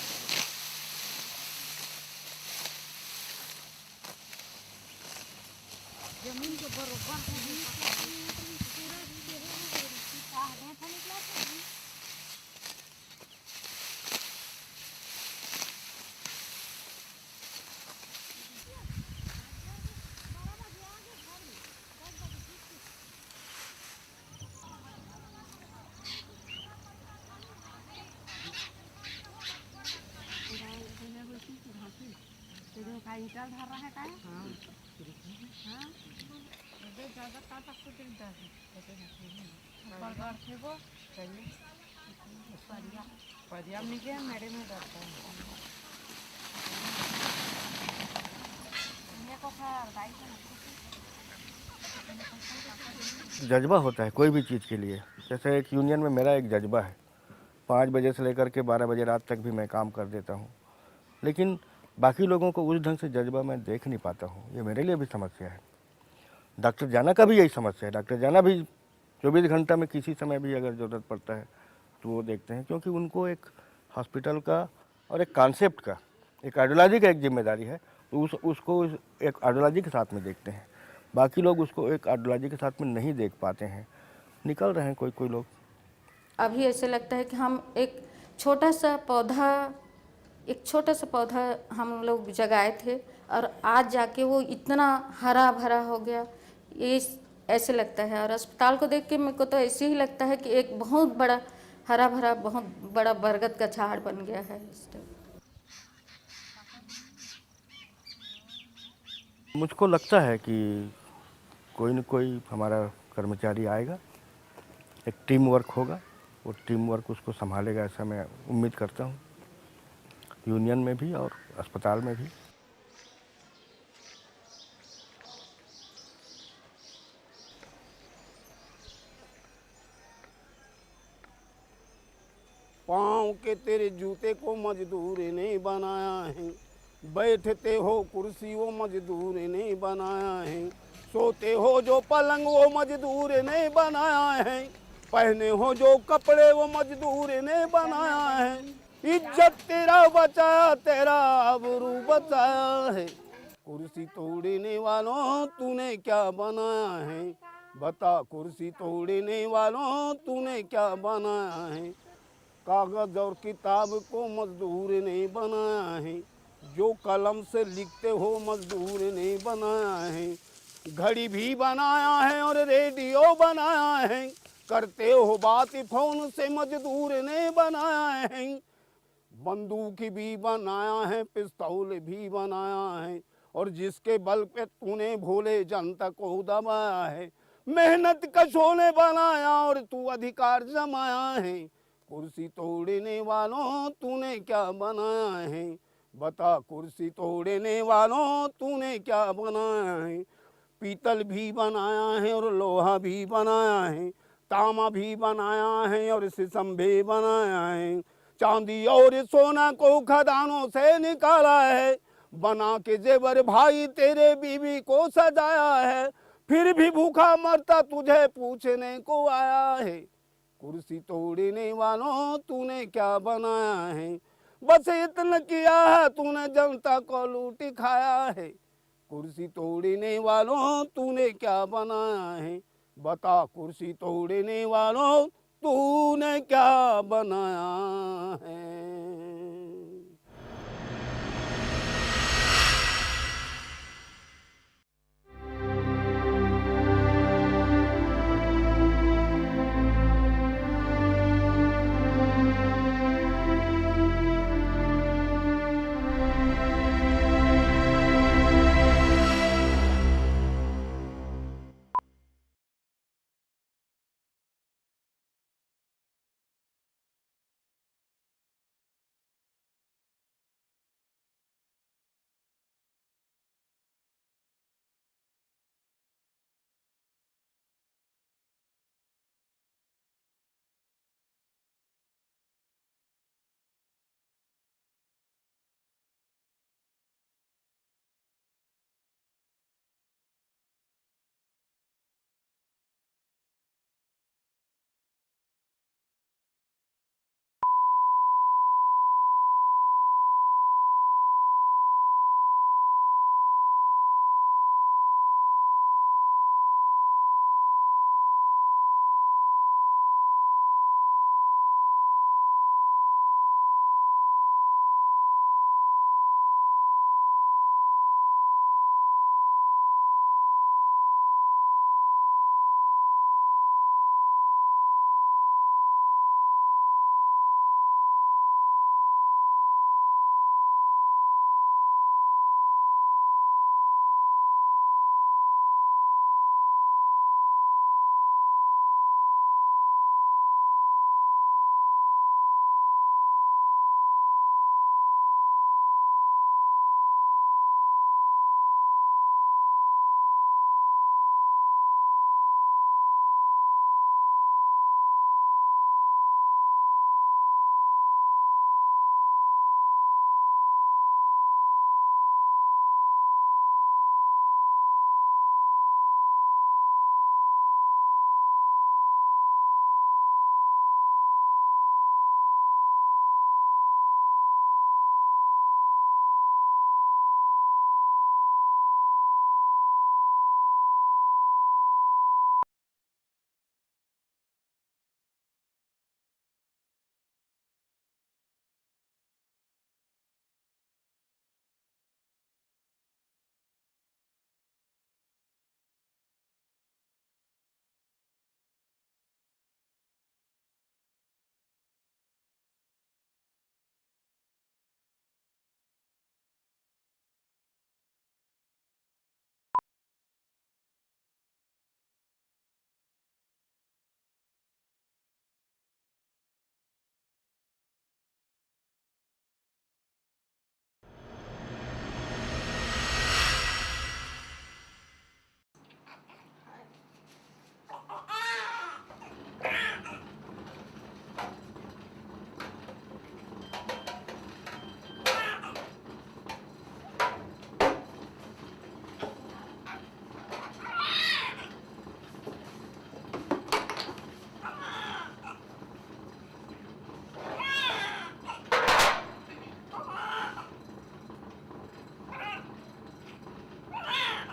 जज्बा होता है कोई भी चीज़ के लिए। जैसे एक यूनियन में मेरा एक जज्बा है, 5 बजे से लेकर के 12 बजे रात तक भी मैं काम कर देता हूँ, लेकिन बाकी लोगों को उस ढंग से जज्बा मैं देख नहीं पाता हूँ। ये मेरे लिए भी समस्या है। डॉक्टर जाना का भी यही समस्या है। डॉक्टर जाना भी 24 घंटा में किसी समय भी अगर ज़रूरत पड़ता है तो वो देखते हैं, क्योंकि उनको एक हॉस्पिटल का और एक कॉन्सेप्ट का, एक आइडियोलॉजी का एक जिम्मेदारी है, तो उसको एक आइडियोलॉजी के साथ में देखते हैं। बाकी लोग उसको एक आइडियोलॉजी के साथ में नहीं देख पाते हैं, निकल रहे हैं कोई लोग। अभी ऐसे लगता है कि हम एक छोटा सा पौधा हम लोग जगाए थे और आज जाके वो इतना हरा भरा हो गया, ये ऐसे लगता है। और अस्पताल को देख के मेरे को तो ऐसे ही लगता है कि एक बहुत बड़ा हरा भरा बहुत बड़ा बरगद का झाड़ बन गया है इस टाइम। मुझको लगता है कि कोई न कोई हमारा कर्मचारी आएगा, एक टीम वर्क होगा, वो टीम वर्क उसको संभालेगा, ऐसा मैं उम्मीद करता हूँ, यूनियन में भी और अस्पताल में भी। पाँव के तेरे जूते को मजदूर ने बनाया है, बैठते हो कुर्सी वो मजदूर ने बनाया है, सोते हो जो पलंग वो मजदूर ने बनाया है, पहने हो जो कपड़े वो मजदूर ने बनाया है, इज्जत तेरा बचाया तेरा आबरू बचाया है। कुर्सी तोड़ने वालों तूने क्या बनाया है, बता कुर्सी तोड़ने वालों तूने क्या बनाया है। कागज और किताब को मजदूर ने बनाया है, जो कलम से लिखते हो मजदूर ने बनाया है। घड़ी भी बनाया है और रेडियो बनाया है, करते हो बात फोन से मजदूर ने बनाया है। बंदूक भी बनाया है, पिस्तौल भी बनाया है, और जिसके बल पे तूने भोले जनता को दबाया है। मेहनत कशों ने बनाया और तू अधिकार जमाया है। कुर्सी तोड़ने वालों तूने क्या बनाया है, बता कुर्सी तोड़ने वालों तूने क्या बनाया है। पीतल भी बनाया है और लोहा भी बनाया है, तांबा भी बनाया है और शीशम भी बनाया है। चांदी और सोना को खदानों से निकाला है, बना के जेवर भाई तेरे बीवी को सजाया है। फिर भी भूखा मरता तुझे पूछने को आया है। कुर्सी तोड़ने वालों तूने क्या बनाया है, बस इतना किया है तूने जनता को लूट खाया है। कुर्सी तोड़ने वालों तूने क्या बनाया है, बता कुर्सी तोड़ने वालों तूने क्या बनाया है।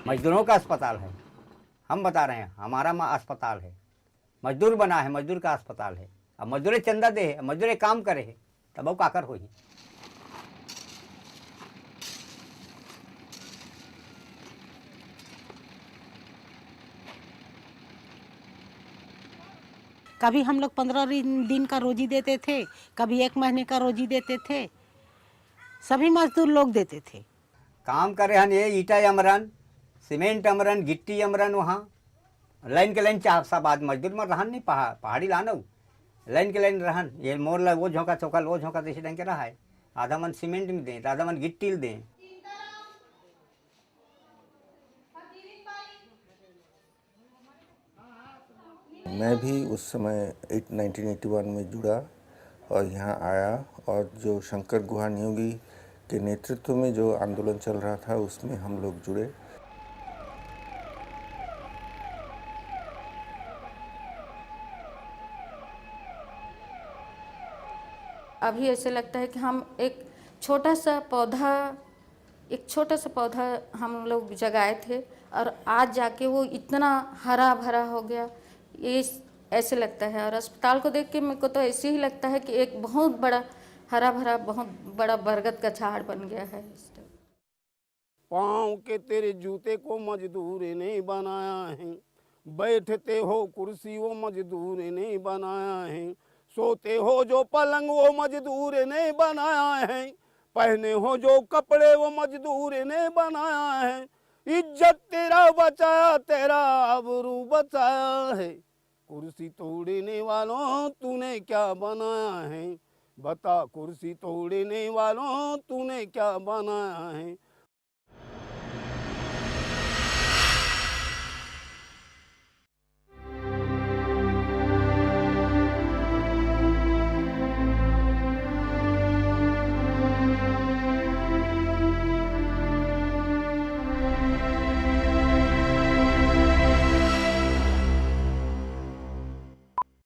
मजदूरों का अस्पताल है, हम बता रहे हैं हमारा अस्पताल है, मजदूर बना है, मजदूर का अस्पताल है। अब मजदूरे चंदा दे है, मजदूरे काम करे है, तब वो काकर हो ही। कभी हम लोग 15 दिन का रोजी देते थे, कभी 1 महीने का रोजी देते थे, सभी मजदूर लोग देते थे। काम करे हन ये ईटा अमरन, सीमेंट अमरन, गिट्टी अमरन, वहाँ लाइन के लाइन चाह सब आज मजदूर में रहन नहीं पहाड़ी लानो लाइन के लाइन रहन। ये मोर ला वो झोंका चौकल वो झोंका जैसे ढंग के रहा है, आधा मन सीमेंट में दें, आधा मन गिट्टी दें। मैं भी उस समय 1981 में जुड़ा और यहाँ आया, और जो शंकर गुहा नियोगी के नेतृत्व में जो आंदोलन चल रहा था उसमें हम लोग जुड़े। अभी ऐसे लगता है कि हम एक छोटा सा पौधा हम लोग जगाए थे और आज जाके वो इतना हरा भरा हो गया, ये ऐसे लगता है। और अस्पताल को देख के मेरे को तो ऐसे ही लगता है कि एक बहुत बड़ा हरा भरा बहुत बड़ा बरगद का झाड़ बन गया है। पाँव के तेरे जूते को मजदूर ने बनाया है, बैठते हो कुर्सी वो मजदूर ने बनाया है, सोते हो जो पलंग वो मजदूर ने बनाया है, पहने हो जो कपड़े वो मजदूर ने बनाया है, इज्जत तेरा बचाया तेरा आबरू बचाया है, कुर्सी तोड़ने वालों तूने क्या बनाया है, बता कुर्सी तोड़ने वालों तूने क्या बनाया है।